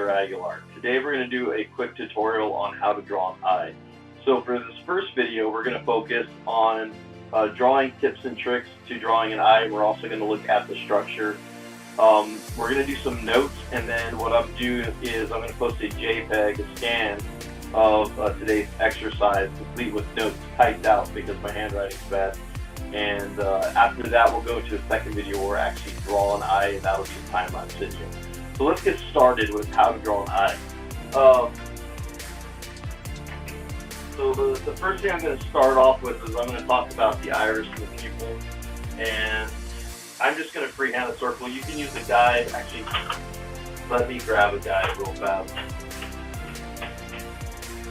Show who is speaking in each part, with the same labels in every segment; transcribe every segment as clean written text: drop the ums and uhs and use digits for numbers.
Speaker 1: Professor Aguilar. Today we're going to do a quick tutorial on how to draw an eye. So for this first video, we're going to focus on drawing tips and tricks to drawing an eye. We're also going to look at the structure. We're going to do some notes, and then what I'm doing is I'm going to post a JPEG, a scan of today's exercise, complete with notes typed out because my handwriting's bad. And after that, we'll go to a second video where I actually draw an eye, and that'll be a time-lapse video. So let's get started with how to draw an eye. So the first thing I'm going to start off with is I'm going to talk about the iris and the pupil. And I'm just going to freehand a circle. You can use a guide. Actually, let me grab a guide real fast.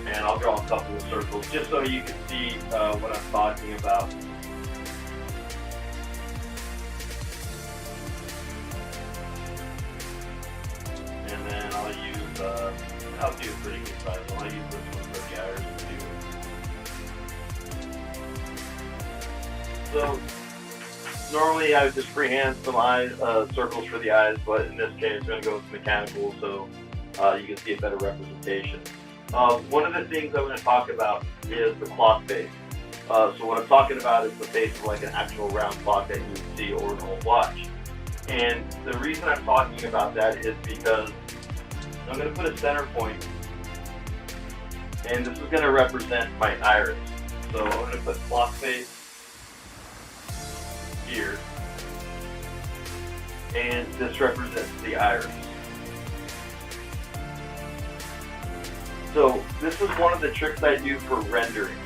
Speaker 1: And I'll draw a couple of circles just so you can see what I'm talking about. And then I'll do a pretty good size one. I'll use this one for the iris too. So normally I would just freehand some circles for the eyes, but in this case I'm going to go with mechanical so you can see a better representation. One of the things I'm going to talk about is the clock face. So what I'm talking about is the face of like an actual round clock that you would see or an old watch. And the reason I'm talking about that is because I'm going to put a center point, and this is going to represent my iris. So I'm going to put clock face here, and this represents the iris. So this is one of the tricks I do for rendering,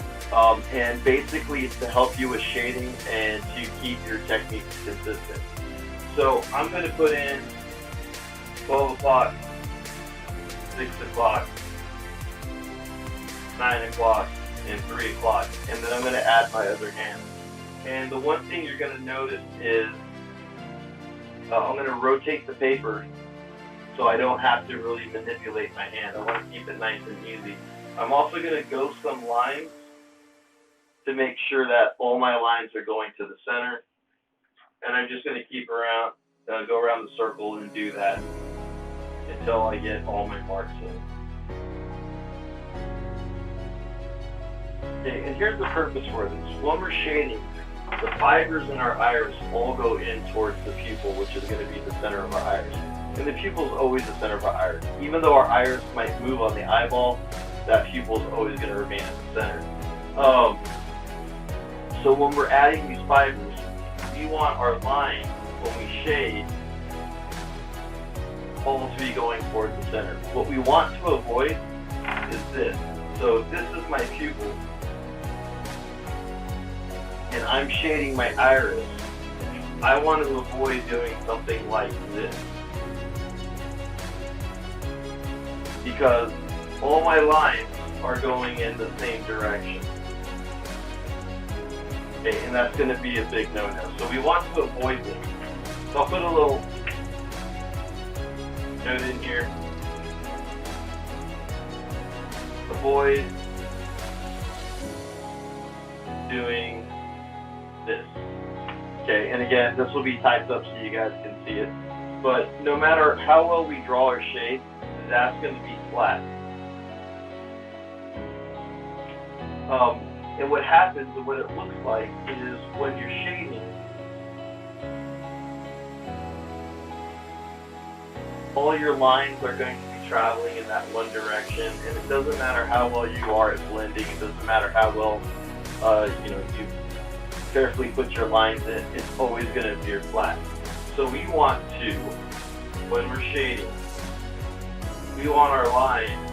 Speaker 1: and basically it's to help you with shading and to keep your techniques consistent. So I'm going to put in 12 o'clock, 6 o'clock, 9 o'clock, and 3 o'clock, and then I'm going to add my other hand. And the one thing you're going to notice is I'm going to rotate the paper so I don't have to really manipulate my hand. I want to keep it nice and easy. I'm also going to go some lines to make sure that all my lines are going to the center. And I'm just going to keep around, go around the circle and do that until I get all my marks in. Okay, and here's the purpose for this. When we're shading, the fibers in our iris all go in towards the pupil, which is going to be the center of our iris. And the pupil is always the center of our iris. Even though our iris might move on the eyeball, that pupil is always going to remain at the center. So when we're adding these fibers, we want our line, when we shade, all to be going towards the center. What we want to avoid is this. So if this is my pupil, and I'm shading my iris, I want to avoid doing something like this. Because all my lines are going in the same direction. Okay, and that's going to be a big no-no. So we want to avoid this. So I'll put a little note in here. Avoid doing this. Okay, and again, this will be typed up so you guys can see it. But no matter how well we draw our shape, that's going to be flat. And what happens and what it looks like is when you're shading, all your lines are going to be traveling in that one direction, and it doesn't matter how well you are at blending, it doesn't matter how well you carefully put your lines in, it's always going to appear flat. So we want to, when we're shading, we want our lines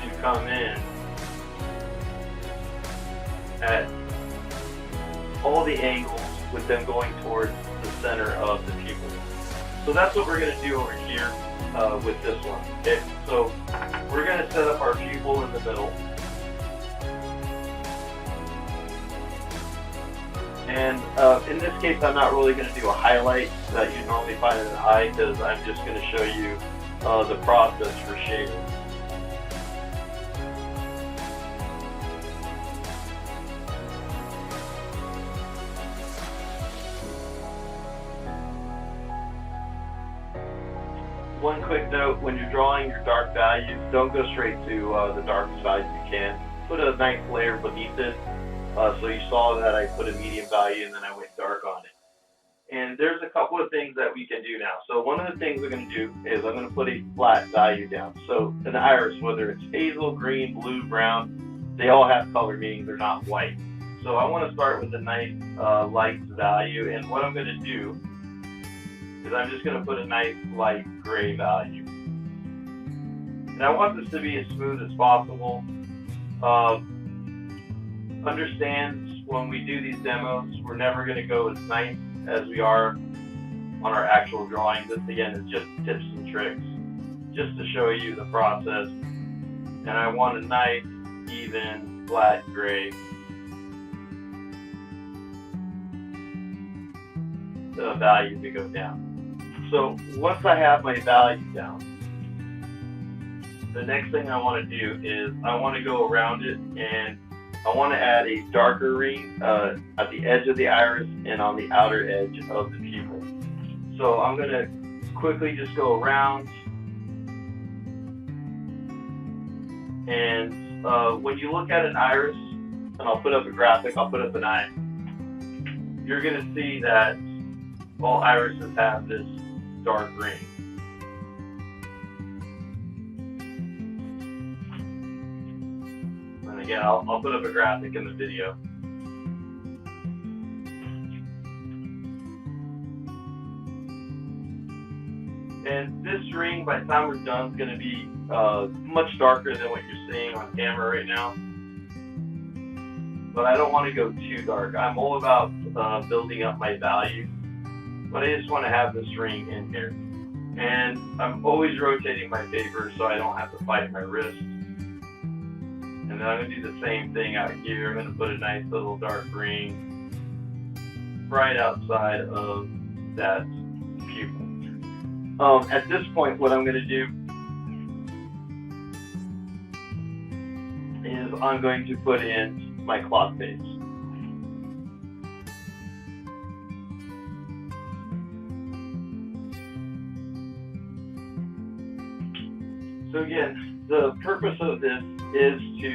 Speaker 1: to come in at all the angles with them going towards the center of the pupil. So that's what we're going to do over here with this one. Okay, so we're going to set up our pupil in the middle. And in this case, I'm not really going to do a highlight that you normally find in an eye, because I'm just going to show you the process for shading. One quick quick note, when you're drawing your dark values, don't go straight to the darkest value you can. Put a nice layer beneath it. So you saw that I put a medium value and then I went dark on it. And there's a couple of things that we can do now. So one of the things we're going to do is I'm going to put a flat value down. So an iris, whether it's hazel, green, blue, brown, they all have color, meaning they're not white. So I want to start with a nice light value, and what I'm going to do is I'm just going to put a nice light gray value. And I want this to be as smooth as possible. Understand when we do these demos, we're never going to go as nice as we are on our actual drawing. This again is just tips and tricks, just to show you the process. And I want a nice, even, flat gray. The value to go down. So once I have my value down, the next thing I want to do is I want to go around it and I want to add a darker ring at the edge of the iris and on the outer edge of the pupil. So I'm going to quickly just go around, and when you look at an iris, and I'll put up a graphic, I'll put up an eye, you're going to see that all irises have this dark ring. And again, I'll put up a graphic in the video. And this ring, by the time we're done, is going to be much darker than what you're seeing on camera right now. But I don't want to go too dark. I'm all about building up my value, but I just want to have this ring in here. And I'm always rotating my paper so I don't have to fight my wrist. And then I'm going to do the same thing out here. I'm going to put a nice little dark ring right outside of that pupil. At this point, what I'm going to do is I'm going to put in my clock face. So again, the purpose of this is to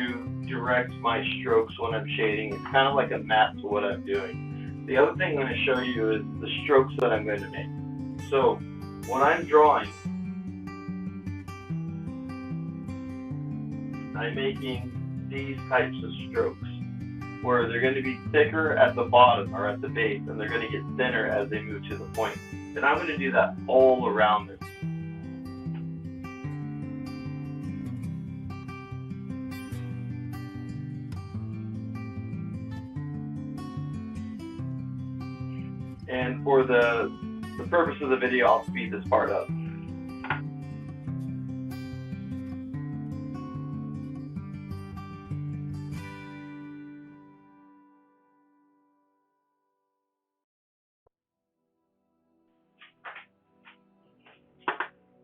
Speaker 1: direct my strokes when I'm shading. It's kind of like a map to what I'm doing. The other thing I'm going to show you is the strokes that I'm going to make. So when I'm drawing, I'm making these types of strokes where they're going to be thicker at the bottom or at the base, and they're going to get thinner as they move to the point. And I'm going to do that all around this. And for the purpose of the video, I'll speed this part up.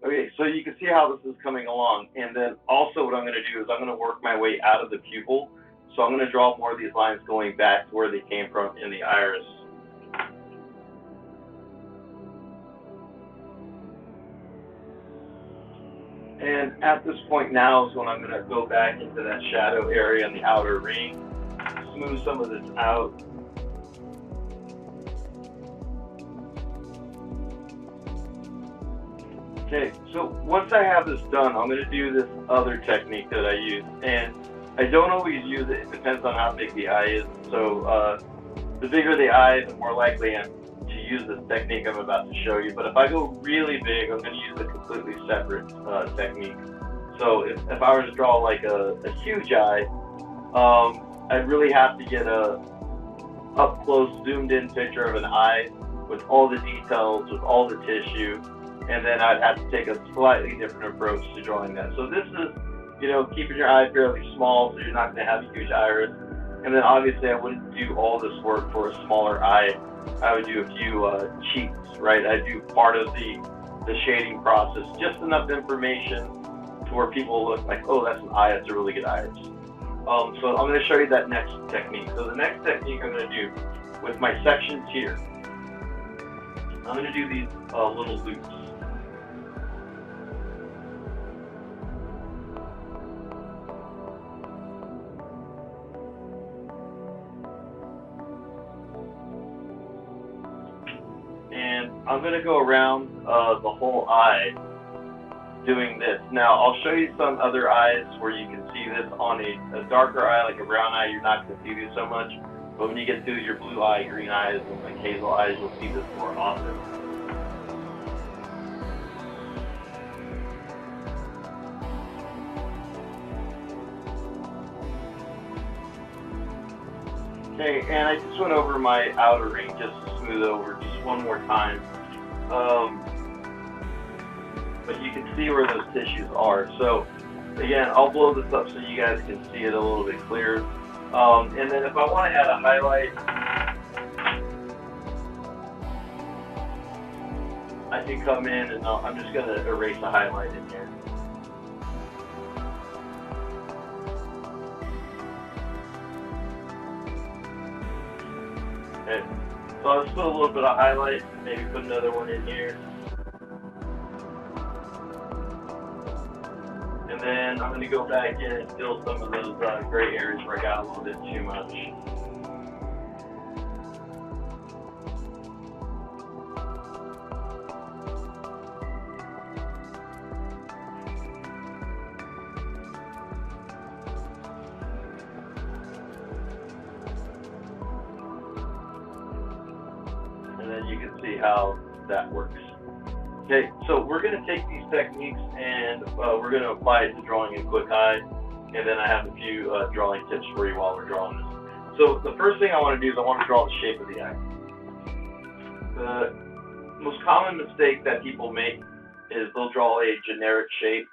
Speaker 1: Okay, so you can see how this is coming along. And then also what I'm going to do is I'm going to work my way out of the pupil. So I'm going to draw more of these lines going back to where they came from in the iris. And at this point now is when I'm going to go back into that shadow area in the outer ring, smooth some of this out. Okay, so once I have this done, I'm going to do this other technique that I use. And I don't always use it. It depends on how big the eye is. So the bigger the eye, the more likely I am to use this technique I'm about to show you. But if I go really big, I'm going to use a completely separate technique. So if I were to draw like a huge eye, I'd really have to get a up close, zoomed in picture of an eye with all the details, with all the tissue, and then I'd have to take a slightly different approach to drawing that. So this is, you know, keeping your eye fairly small so you're not going to have a huge iris. And then obviously I wouldn't do all this work for a smaller eye. I would do a few cheats, right? I do part of the shading process, just enough information to where people look like, oh, that's an eye, that's a really good iris. So I'm going to show you that next technique. So the next technique I'm going to do with my sections here, I'm going to do these little loops. I'm going to go around the whole eye doing this. Now, I'll show you some other eyes where you can see this. On a darker eye, like a brown eye, you're not going to see this so much. But when you get to your blue eye, green eyes, and like hazel eyes, you'll see this more often. Okay, and I just went over my outer ring just to smooth over just one more time. But you can see where those tissues are. So again, I'll blow this up so you guys can see it a little bit clearer. And then if I want to add a highlight, I can come in and I'm just going to erase a highlight in here. Okay, so I'll just put a little bit of highlight, maybe put another one in here. And then I'm going to go back in and fill some of those gray areas where I got a little bit too much. And then you can see how that works. Okay, so we're going to take these techniques and we're going to apply it to drawing a quick eye, and then I have a few drawing tips for you while we're drawing this. So the first thing I want to do is I want to draw the shape of the eye. The most common mistake that people make is they'll draw a generic shape,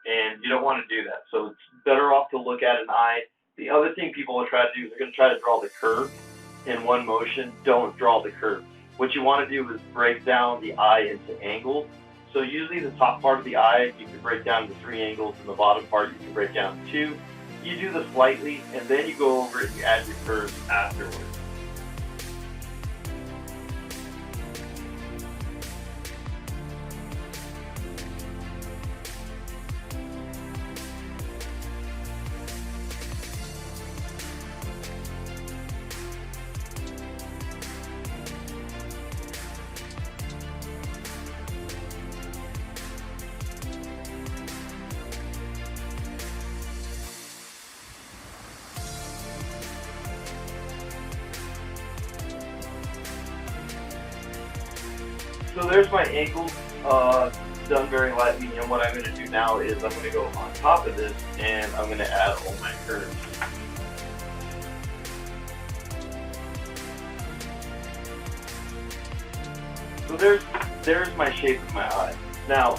Speaker 1: and you don't want to do that. So it's better off to look at an eye. The other thing people will try to do is they're going to try to draw the curve in one motion. Don't draw the curve. What you want to do is break down the eye into angles. So usually the top part of the eye, you can break down into 3 angles, and the bottom part you can break down to 2. You do this lightly, and then you go over it and you add your curves afterwards. So there's my angles done very lightly, and what I'm going to do now is I'm going to go on top of this and I'm going to add all my curves. So there's my shape of my eye. Now,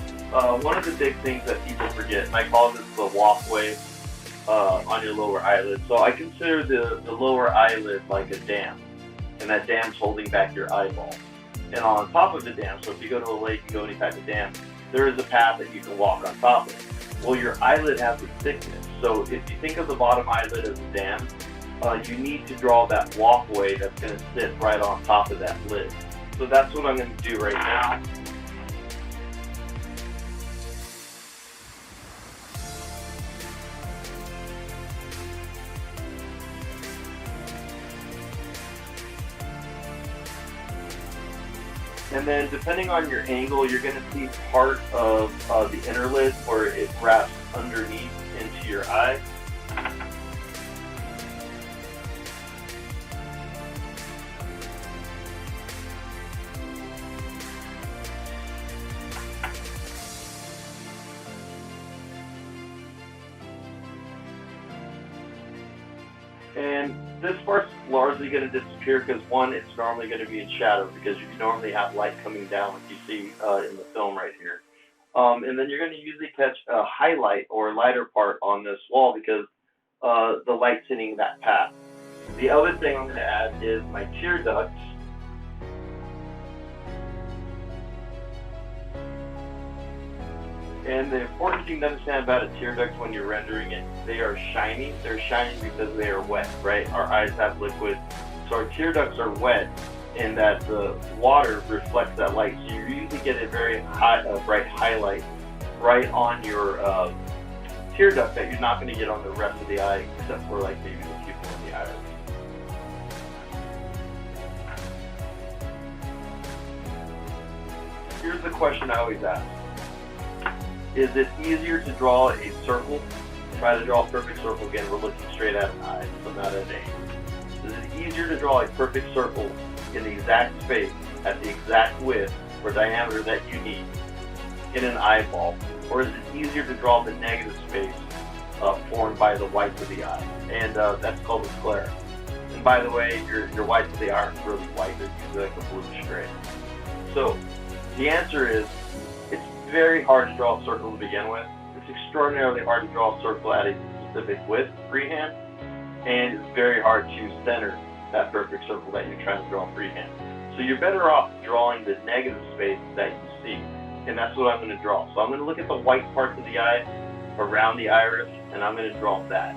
Speaker 1: one of the big things that people forget, and I call this the walkway on your lower eyelid. So I consider the lower eyelid like a dam, and that dam's holding back your eyeball. And on top of the dam, so if you go to a lake, you go any type of dam, there is a path that you can walk on top of. Well, your eyelid has a thickness. So if you think of the bottom eyelid as a dam, you need to draw that walkway that's going to sit right on top of that lid. So that's what I'm going to do right now. And then depending on your angle, you're going to see part of the inner lid where it wraps underneath into your eye. And this part's largely going to disappear because, one, it's normally going to be in shadow because you normally have light coming down like you see in the film right here. And then you're going to usually catch a highlight or lighter part on this wall because the light's hitting that path. The other thing I'm going to add is my tear ducts. And the important thing to understand about a tear duct when you're rendering it, they are shiny. They're shiny because they are wet, right? Our eyes have liquid. So our tear ducts are wet in that the water reflects that light. So you usually get a very bright highlight right on your tear duct that you're not going to get on the rest of the eye except for like maybe the pupil of the eye. here's the question I always ask. Is it easier to draw a circle? Try to draw a perfect circle. Again, we're looking straight at an eye, so not at an A. Is it easier to draw a perfect circle in the exact space, at the exact width or diameter that you need in an eyeball? Or is it easier to draw the negative space formed by the whites of the eye? And that's called the sclera. And by the way, your whites of the eye aren't really white, they're usually like a bluish gray. So the answer is, it's very hard to draw a circle to begin with. It's extraordinarily hard to draw a circle at a specific width freehand, and it's very hard to center that perfect circle that you're trying to draw freehand. So you're better off drawing the negative space that you see, and that's what I'm going to draw. So I'm going to look at the white parts of the eye around the iris, and I'm going to draw that.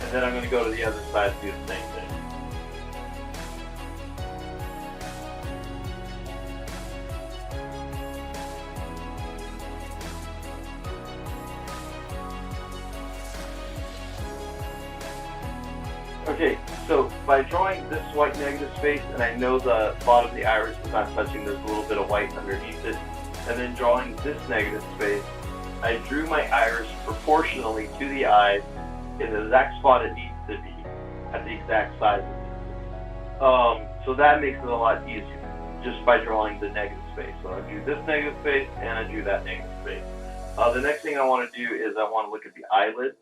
Speaker 1: And then I'm going to go to the other side and do the same thing. Okay, so by drawing this white negative space, and I know the bottom of the iris is not touching, there's a little bit of white underneath it, and then drawing this negative space, I drew my iris proportionally to the eye in the exact spot it needs to be, at the exact size it needs to be. So that makes it a lot easier, just by drawing the negative space. So I drew this negative space, and I drew that negative space. The next thing I want to do is I want to look at the eyelid,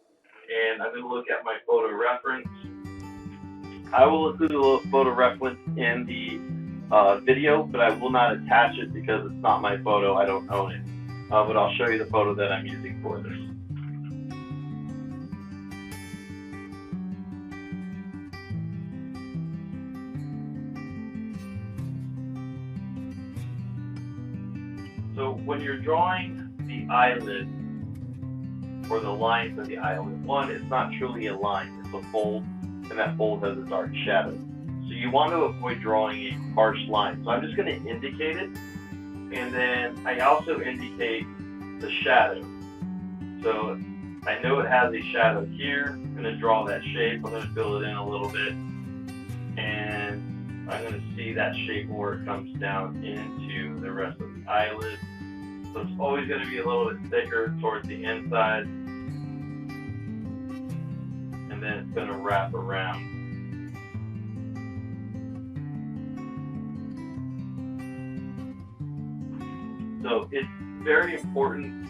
Speaker 1: and I'm going to look at my photo reference. I will include a little photo reference in the video, but I will not attach it because it's not my photo, I don't own it. But I'll show you the photo that I'm using for this. So when you're drawing the eyelid, or the lines of the eyelid, one, it's not truly a line, it's a fold, and that fold has a dark shadow. So you want to avoid drawing a harsh line. So I'm just going to indicate it, and then I also indicate the shadow. So I know it has a shadow here. I'm going to draw that shape. I'm going to fill it in a little bit, and I'm going to see that shape where it comes down into the rest of the eyelid. So it's always going to be a little bit thicker towards the inside, and then it's going to wrap around. So it's very important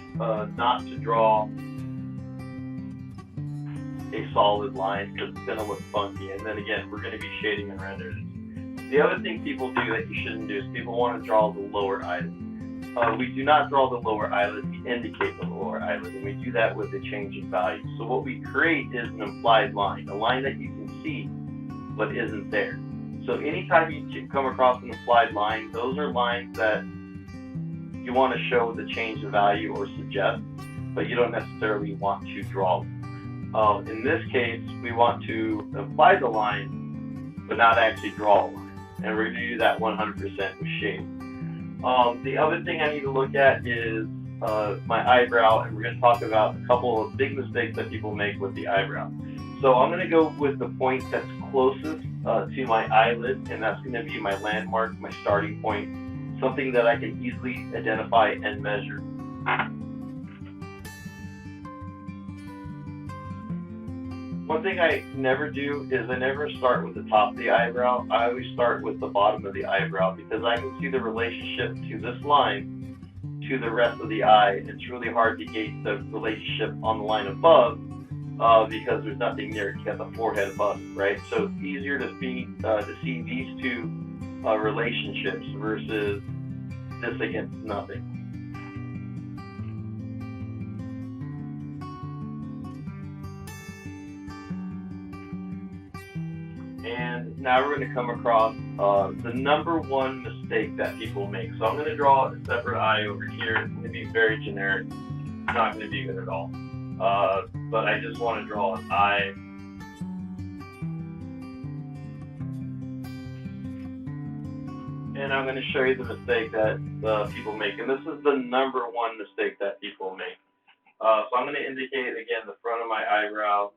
Speaker 1: not to draw a solid line, because it's going to look funky. And then again, we're going to be shading and rendering. The other thing people do that you shouldn't do is people want to draw the lower eyelid. We do not draw the lower eyelid, we indicate the lower eyelid, and we do that with a change in value. So what we create is an implied line, a line that you can see but isn't there. So anytime you come across an implied line, those are lines that you want to show the change in value or suggest, but you don't necessarily want to draw. In this case, we want to imply the line, but not actually draw a line. And we're going to do that 100% with shade. The other thing I need to look at is my eyebrow, and we're going to talk about a couple of big mistakes that people make with the eyebrow. So I'm going to go with the point that's closest to my eyelid, and that's going to be my landmark, my starting point, something that I can easily identify and measure. One thing I never do is I never start with the top of the eyebrow. I always start with the bottom of the eyebrow, because I can see the relationship to this line to the rest of the eye. It's really hard to gauge the relationship on the line above because there's nothing near it. You got the forehead above, right? So it's easier to see these two relationships versus this against nothing. And now we're going to come across the number one mistake mistake that people make. So I'm going to draw a separate eye over here. It's going to be very generic. It's not going to be good at all. But I just want to draw an eye. And I'm going to show you the mistake that people make. And this is the number one mistake that people make. So I'm going to indicate, again, the front of my eyebrow.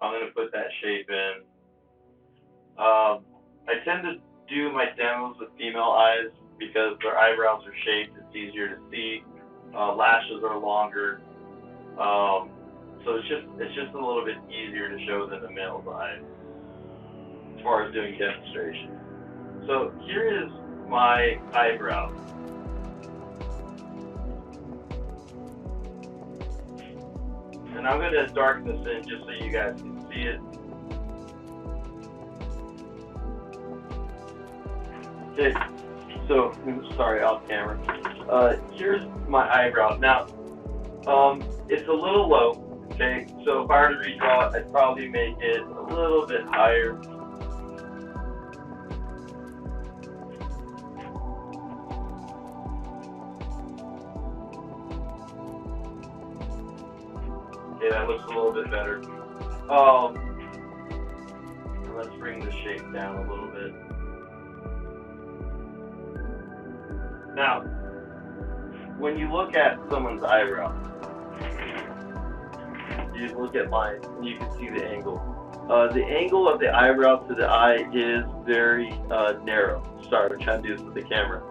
Speaker 1: I'm going to put that shape in. I tend to do my demos with female eyes because their eyebrows are shaped. It's easier to see. Lashes are longer. So it's just a little bit easier to show than a male's eye as far as doing demonstration. So here is my eyebrow. And I'm going to darken this in just so you guys can see it. Okay, so, sorry, off camera. Here's my eyebrow. Now, it's a little low, okay? So if I were to redraw it, I'd probably make it a little bit higher. Okay, that looks a little bit better. Let's bring the shape down a little bit. Now, when you look at someone's eyebrow, you look at mine, and you can see the angle. The angle of the eyebrow to the eye is very narrow. Sorry, I'm trying to do this with the camera.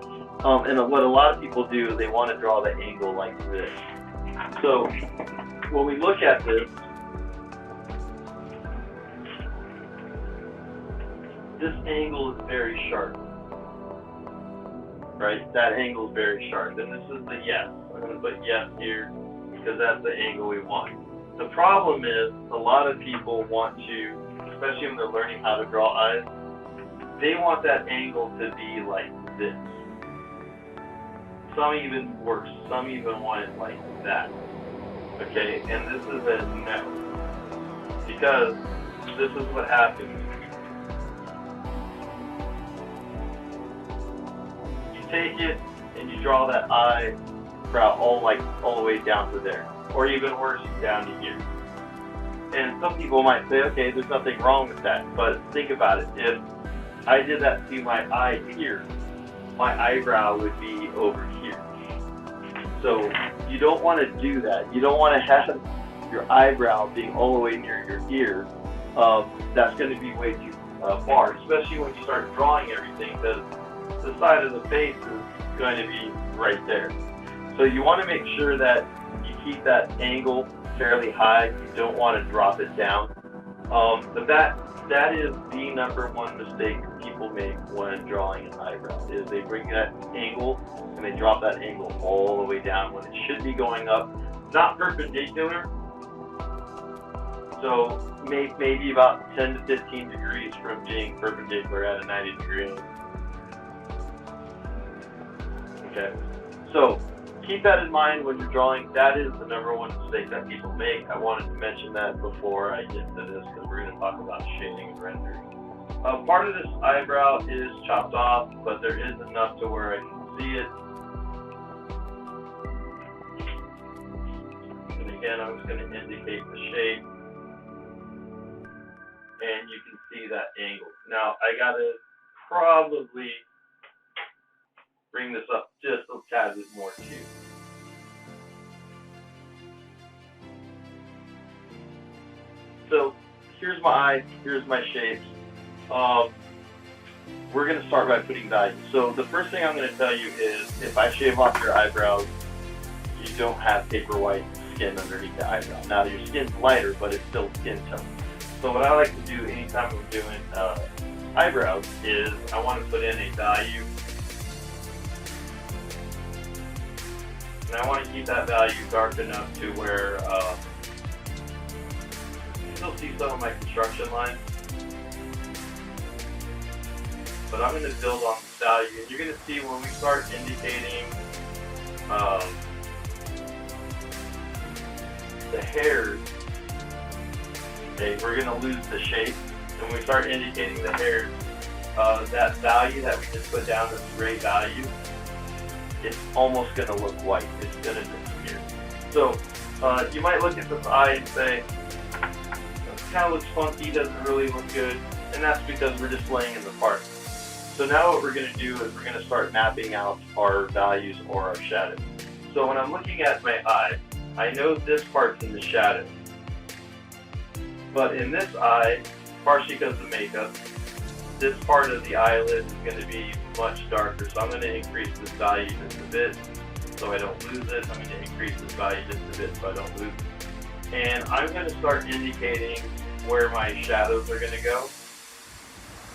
Speaker 1: And what a lot of people do, they want to draw the angle like this. So, when we look at this, this angle is very sharp. Right? That angle is very sharp. And this is the yes. I'm going to put yes here because that's the angle we want. The problem is a lot of people want to, especially when they're learning how to draw eyes, they want that angle to be like this. Some even worse. Some even want it like that. Okay? And this is a no. Because this is what happens. Take it and you draw that eyebrow all the way down to there, or even worse, down to here. And some people might say, okay, there's nothing wrong with that, but think about it. If I did that to my eye here, my eyebrow would be over here. So you don't want to do that. You don't want to have your eyebrow being all the way near your ear. That's going to be way too far, especially when you start drawing everything, because the side of the face is going to be right there. So you want to make sure that you keep that angle fairly high. You don't want to drop it down. But that is the number one mistake people make when drawing an eyebrow, is they bring that angle and they drop that angle all the way down when it should be going up, not perpendicular. So maybe about 10 to 15 degrees from being perpendicular at a 90-degree angle. Okay, so keep that in mind when you're drawing. That is the number one mistake that people make. I wanted to mention that before I get to this because we're going to talk about shading and rendering. Part of this eyebrow is chopped off, but there is enough to where I can see it. And again, I'm just going to indicate the shape. And you can see that angle. Now, I got to probably bring this up just a tad bit more too. So here's my eye, here's my shapes. We're going to start by putting values. So the first thing I'm going to tell you is if I shave off your eyebrows, you don't have paper white skin underneath the eyebrow. Now your skin's lighter, but it's still skin tone. So what I like to do anytime I'm doing eyebrows is I want to put in a value. And I want to keep that value dark enough to where you still see some of my construction lines. But I'm going to build on this value. And you're going to see when we start indicating the hairs, okay, we're going to lose the shape. And when we start indicating the hairs, that value that we just put down, this gray value, it's almost going to look white. It's going to disappear. So you might look at this eye and say, it kind of looks funky, doesn't really look good, and that's because we're just laying in the part. So now what we're going to do is we're going to start mapping out our values or our shadows. So when I'm looking at my eye, I know this part's in the shadow. But in this eye, partially because of makeup, this part of the eyelid is going to be much darker. So I'm going to increase this value just a bit so I don't lose it. I'm going to increase this value just a bit so I don't lose it. And I'm going to start indicating where my shadows are going to go.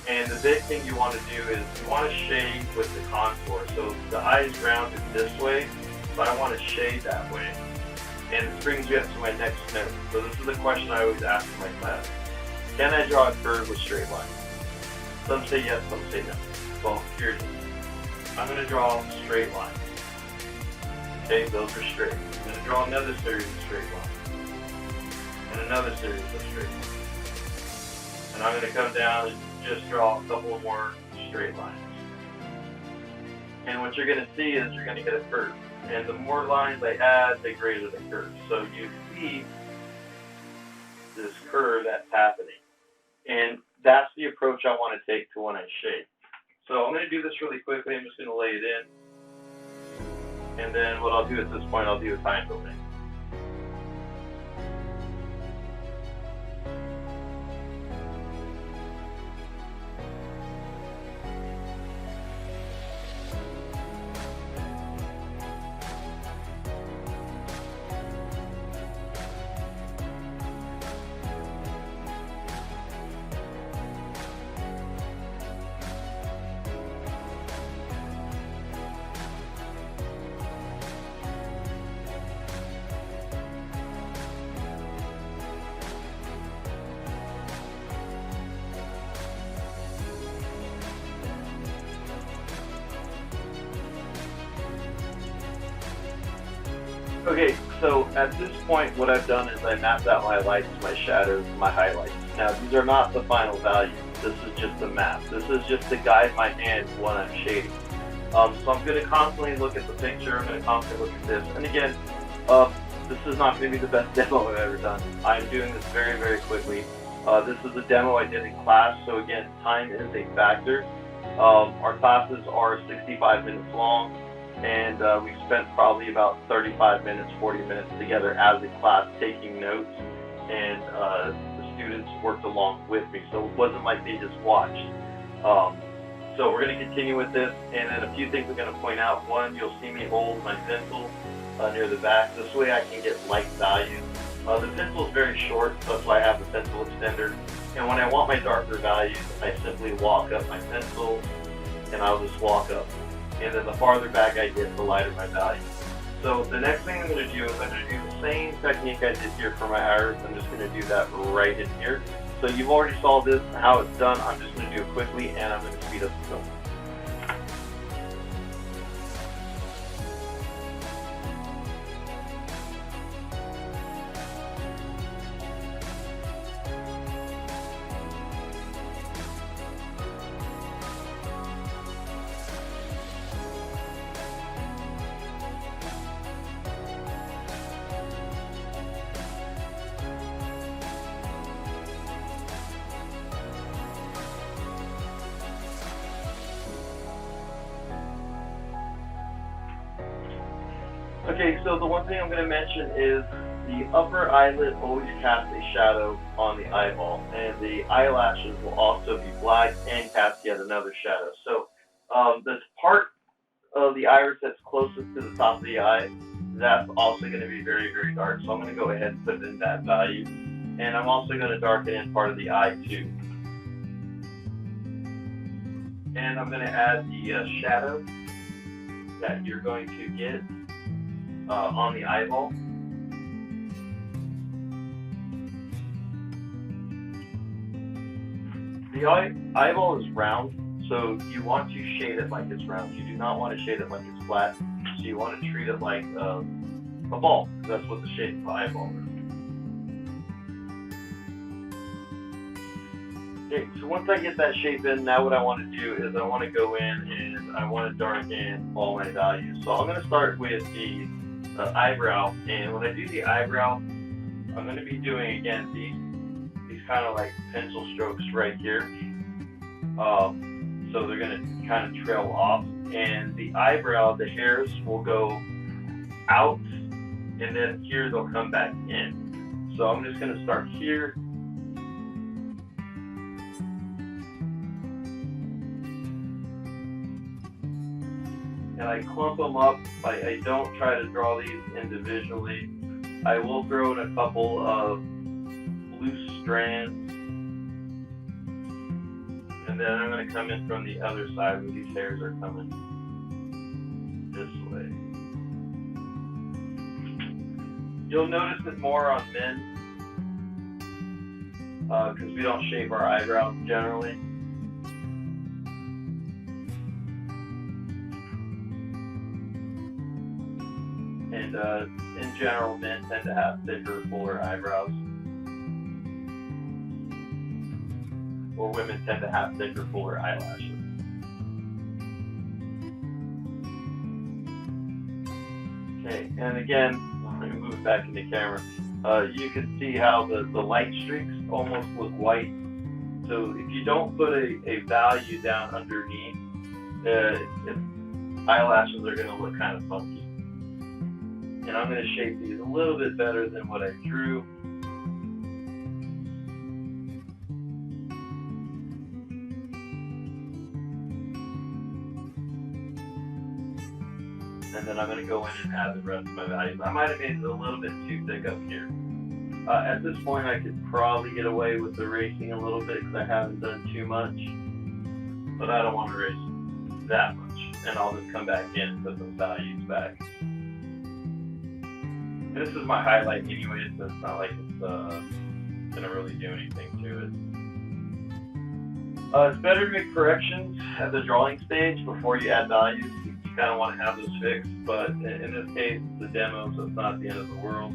Speaker 1: And the big thing you want to do is you want to shade with the contour. So the eye is rounded this way, so I want to shade that way. And this brings me up to my next note. So this is a question I always ask in my class. Can I draw a curve with straight lines? Some say yes, some say no. Well, here it is. I'm going to draw straight lines. Okay, those are straight. I'm going to draw another series of straight lines. And another series of straight lines. And I'm going to come down and just draw a couple more straight lines. And what you're going to see is you're going to get a curve. And the more lines I add, the greater the curve. So you see this curve that's happening. And that's the approach I want to take to when I shade. So I'm going to do this really quickly. I'm just going to lay it in. And then what I'll do at this point, I'll do a time building. Okay, so at this point what I've done is I mapped out my lights, my shadows, my highlights. Now these are not the final values. This is just a map. This is just to guide my hand when I'm shading. So I'm going to constantly look at the picture. I'm going to constantly look at this. And again, this is not going to be the best demo I've ever done. I'm doing this very, very quickly. This is a demo I did in class. So again, time is a factor. Our classes are 65 minutes long. And we spent probably about 35 minutes, 40 minutes together as a class taking notes, and the students worked along with me, so it wasn't like they just watched. So we're going to continue with this, and then a few things I'm going to point out. One, you'll see me hold my pencil near the back. This way I can get light values. The pencil is very short, so that's why I have the pencil extender. And when I want my darker values, I simply walk up my pencil, and I'll just walk up. And then the farther back I get, the lighter my value. So the next thing I'm going to do is I'm going to do the same technique I did here for my iris. I'm just going to do that right in here. So you've already saw this, how it's done. I'm just going to do it quickly, and I'm going to speed up the film. Okay, so the one thing I'm going to mention is the upper eyelid always casts a shadow on the eyeball, and the eyelashes will also be black and cast yet another shadow. So this part of the iris that's closest to the top of the eye, that's also going to be very, very dark. So I'm going to go ahead and put in that value. And I'm also going to darken in part of the eye too. And I'm going to add the shadow that you're going to get on the eyeball. The eyeball is round, so you want to shade it like it's round. You do not want to shade it like it's flat. So you want to treat it like a ball. That's what the shape of the eyeball is. Okay, so once I get that shape in, now what I want to do is I want to go in and I want to darken all my values. So I'm going to start with the eyebrow, and when I do the eyebrow, I'm going to be doing again these kind of like pencil strokes right here. So they're going to kind of trail off, and the eyebrow, the hairs will go out, and then here they'll come back in. So I'm just going to start here. And I clump them up. I don't try to draw these individually. I will throw in a couple of loose strands. And then I'm going to come in from the other side where these hairs are coming this way. You'll notice it more on men because we don't shave our eyebrows generally. And in general, men tend to have thicker, fuller eyebrows. Or women tend to have thicker, fuller eyelashes. Okay, and again, I'm going to move it back into camera. You can see how the light streaks almost look white. So if you don't put a value down underneath, eyelashes are going to look kind of funky. And I'm going to shape these a little bit better than what I drew. And then I'm going to go in and add the rest of my values. I might have made it a little bit too thick up here. At this point, I could probably get away with erasing a little bit because I haven't done too much. But I don't want to erase that much. And I'll just come back in and put those values back. This is my highlight anyway, so it's not like it's going to really do anything to it. It's better to make corrections at the drawing stage before you add values. You kind of want to have those fixed, but in this case, it's a demo, so it's not the end of the world.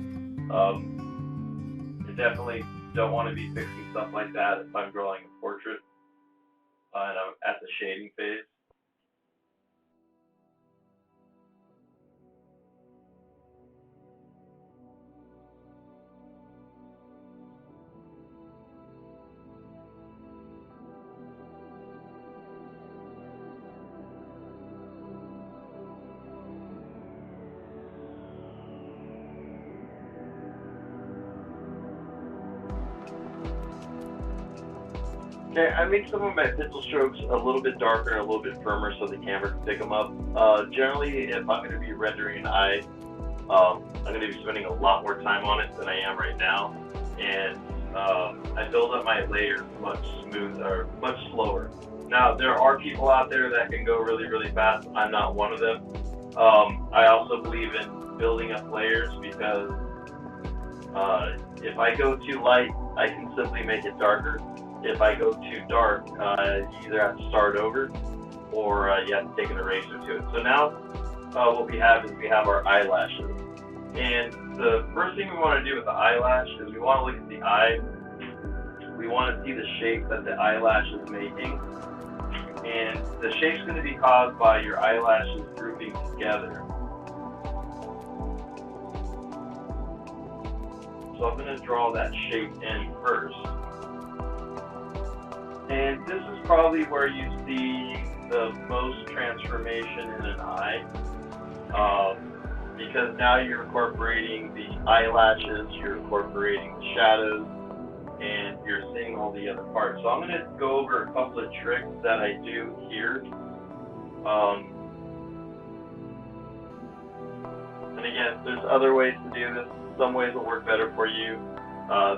Speaker 1: You definitely don't want to be fixing stuff like that if I'm drawing a portrait and I'm at the shading phase. Okay, I make some of my pencil strokes a little bit darker and a little bit firmer so the camera can pick them up. Generally, if I'm going to be rendering an eye, I'm going to be spending a lot more time on it than I am right now. And I build up my layers much smoother, much slower. Now, there are people out there that can go really, really fast. I'm not one of them. I also believe in building up layers because if I go too light, I can simply make it darker. If I go too dark, you either have to start over or you have to take an eraser to it. So now what we have is we have our eyelashes. And the first thing we want to do with the eyelash is we want to look at the eye. We want to see the shape that the eyelash is making. And the shape's going to be caused by your eyelashes grouping together. So I'm going to draw that shape in first. And this is probably where you see the most transformation in an eye, because now you're incorporating the eyelashes, you're incorporating the shadows, and you're seeing all the other parts. So I'm going to go over a couple of tricks that I do here. And again, there's other ways to do this. Some ways will work better for you.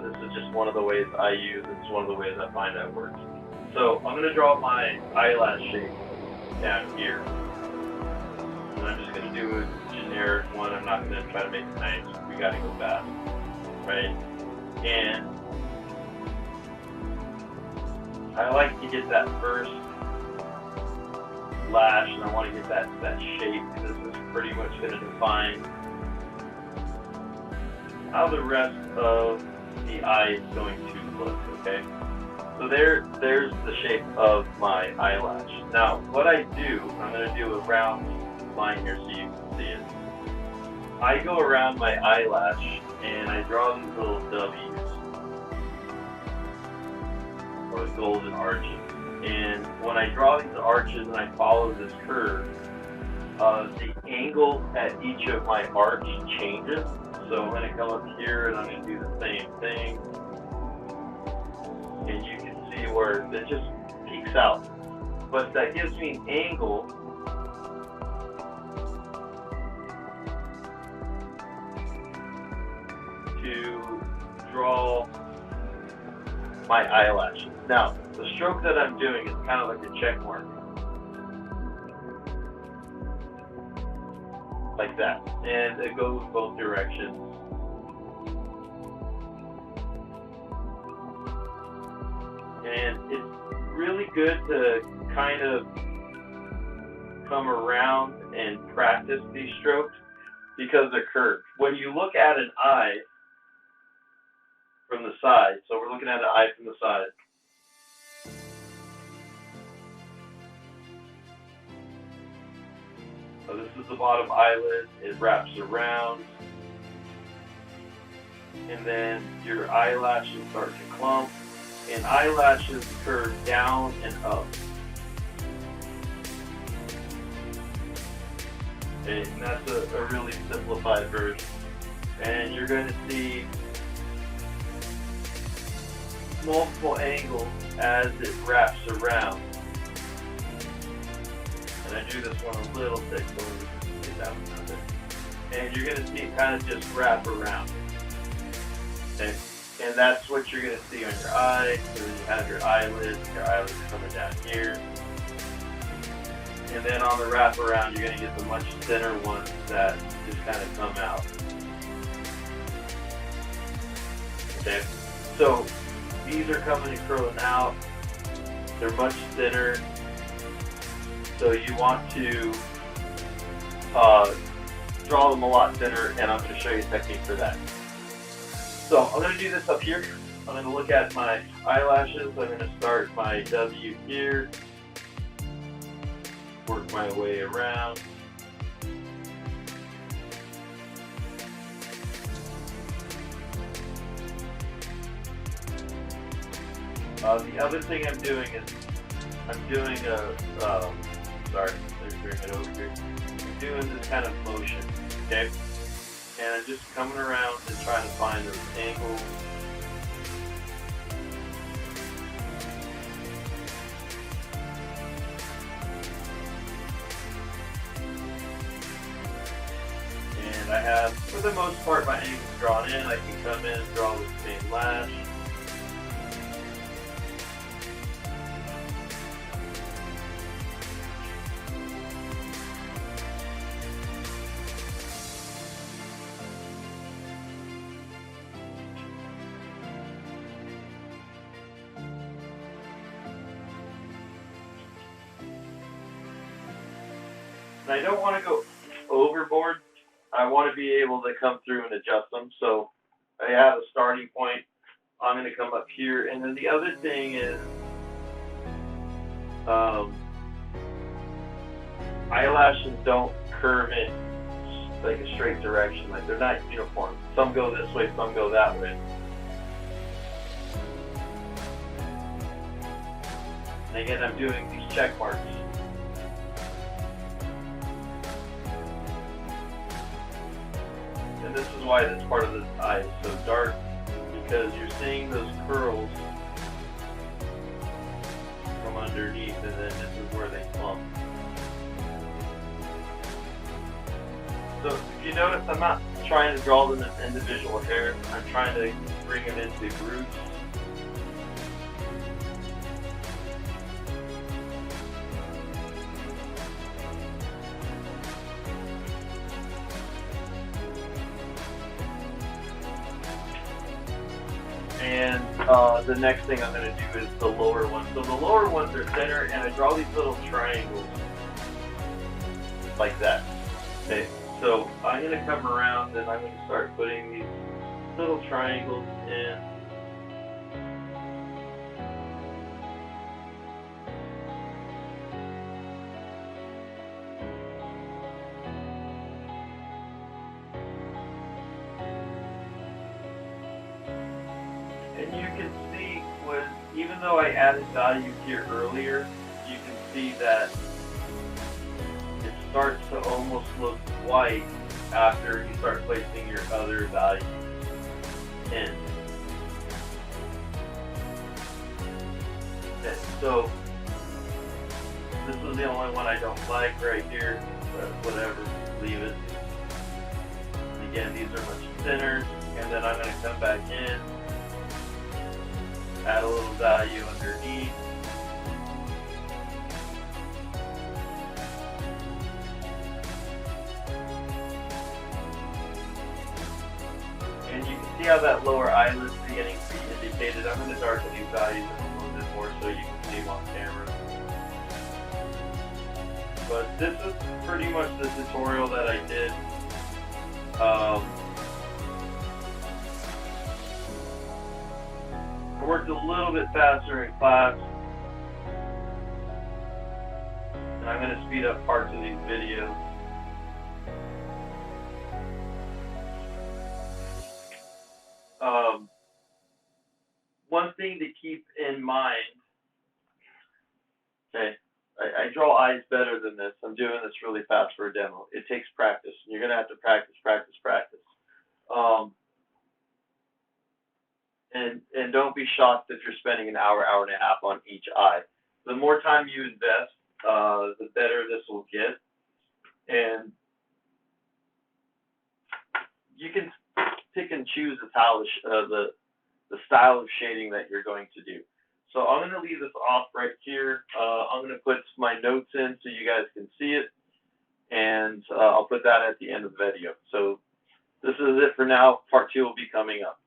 Speaker 1: This is just one of the ways I use. It's one of the ways I find that works. So I'm going to draw my eyelash shape down here. And I'm just going to do a generic one. I'm not going to try to make it nice. We got to go fast, right? And I like to get that first lash, and I want to get that shape, because this is pretty much going to define how the rest of the eye is going to look, okay? So there's the shape of my eyelash. Now, what I do, I'm going to do a round line here so you can see it. I go around my eyelash and I draw these little W's, or golden arches. And when I draw these arches and I follow this curve, the angle at each of my arch changes. So I'm going to come up here and I'm going to do the same thing. And you can see where it just peaks out. But that gives me an angle to draw my eyelashes. Now, the stroke that I'm doing is kind of like a check mark. Like that. And it goes both directions. And it's really good to kind of come around and practice these strokes because they're curved. When you look at an eye from the side, so we're looking at an eye from the side, so this is the bottom eyelid, it wraps around, and then your eyelashes start to clump, and eyelashes curve down and up. And that's a really simplified version. And you're going to see multiple angles as it wraps around. And I do this one a little thick so we can get that one out there. And you're going to see it kind of just wrap around. Okay? And that's what you're going to see on your eye. So you have your eyelids coming down here. And then on the wrap around, you're going to get the much thinner ones that just kind of come out. Okay? So these are coming and curling out. They're much thinner. So you want to draw them a lot thinner, and I'm going to show you a technique for that. So I'm going to do this up here. I'm going to look at my eyelashes. I'm going to start my W here. Work my way around. The other thing I'm doing is I'm doing sorry, let me bring it over here. I'm doing this kind of motion, okay? And I'm just coming around and trying to find those angles. And I have, for the most part, my angles drawn in. I can come in and draw the same lash. And I don't want to go overboard. I want to be able to come through and adjust them. So I have a starting point. I'm going to come up here. And then the other thing is eyelashes don't curve in like a straight direction. Like they're not uniform. Some go this way, some go that way. And again, I'm doing these check marks. And this is why this part of the eye is so dark, because you're seeing those curls from underneath, and then this is where they clump. So if you notice, I'm not trying to draw them as individual hairs. I'm trying to bring them into groups. And the next thing I'm going to do is the lower ones. So the lower ones are thinner, and I draw these little triangles like that. Okay, so I'm going to come around and I'm going to start putting these little triangles in. And you can see even though I added value here earlier, you can see that it starts to almost look white after you start placing your other values in. Okay, so this is the only one I don't like right here, but whatever, leave it. Again, these are much thinner, and then I'm going to come back in, add a little value underneath. And you can see how that lower eyelid is beginning to be indicated. I'm going to darken these values a little bit more so you can see them on camera. But this is pretty much the tutorial that I did. I worked a little bit faster in class, and I'm going to speed up parts of these videos. One thing to keep in mind, okay, I draw eyes better than this. I'm doing this really fast for a demo. It takes practice. You're going to have to practice. And don't be shocked if you're spending an hour, hour and a half on each eye. The more time you invest, the better this will get. And you can pick and choose the style of shading that you're going to do. So I'm going to leave this off right here. I'm going to put my notes in so you guys can see it, and I'll put that at the end of the video. So this is it for now. Part 2 will be coming up.